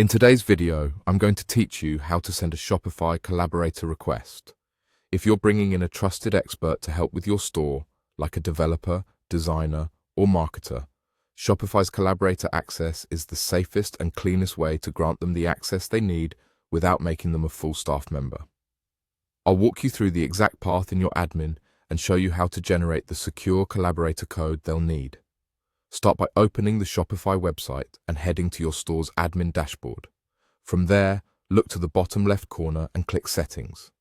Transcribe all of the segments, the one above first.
In today's video, I'm going to teach you how to send a Shopify Collaborator Request. If you're bringing in a trusted expert to help with your store, like a developer, designer, or marketer, Shopify's Collaborator Access is the safest and cleanest way to grant them the access they need without making them a full staff member. I'll walk you through the exact path in your admin and show you how to generate the secure collaborator code they'll need. Start by opening the Shopify website and heading to your store's admin dashboard. From there, look to the bottom left corner and click Settings.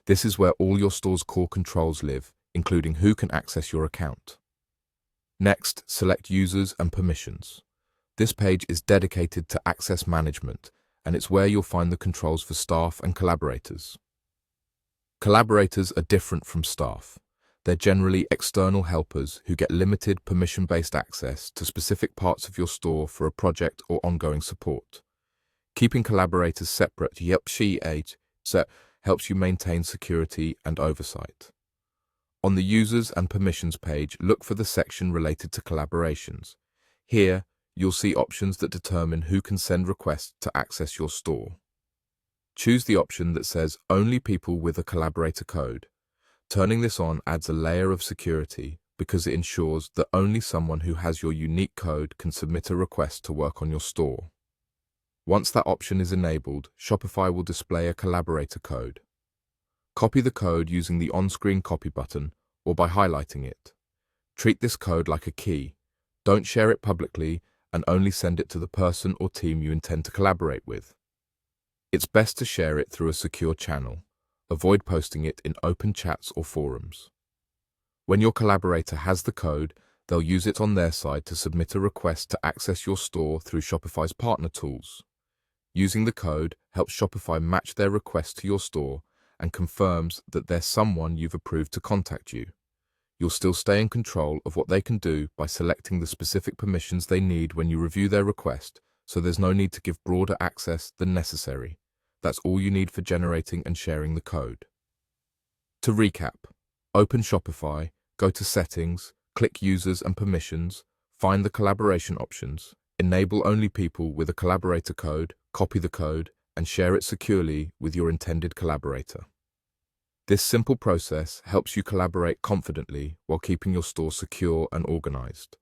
This is where all your store's core controls live, including who can access your account. Next, select Users and Permissions. This page is dedicated to access management, and it's where you'll find the controls for staff and collaborators. Collaborators are different from staff. They're generally external helpers who get limited permission-based access to specific parts of your store for a project or ongoing support. Keeping collaborators separate helps you maintain security and oversight. On the Users and Permissions page, look for the section related to collaborations. Here, you'll see options that determine who can send requests to access your store. Choose the option that says Only people with a collaborator code. Turning this on adds a layer of security because it ensures that only someone who has your unique code can submit a request to work on your store. Once that option is enabled, Shopify will display a collaborator code. Copy the code using the on-screen copy button or by highlighting it. Treat this code like a key. Don't share it publicly and only send it to the person or team you intend to collaborate with. It's best to share it through a secure channel. Avoid posting it in open chats or forums. When your collaborator has the code, they'll use it on their side to submit a request to access your store through Shopify's partner tools. Using the code helps Shopify match their request to your store and confirms that there's someone you've approved to contact you. You'll still stay in control of what they can do by selecting the specific permissions they need when you review their request, so there's no need to give broader access than necessary. That's all you need for generating and sharing the code. To recap, open Shopify, go to Settings, click Users and Permissions, find the collaboration options, enable only people with a collaborator code, copy the code, and share it securely with your intended collaborator. This simple process helps you collaborate confidently while keeping your store secure and organized.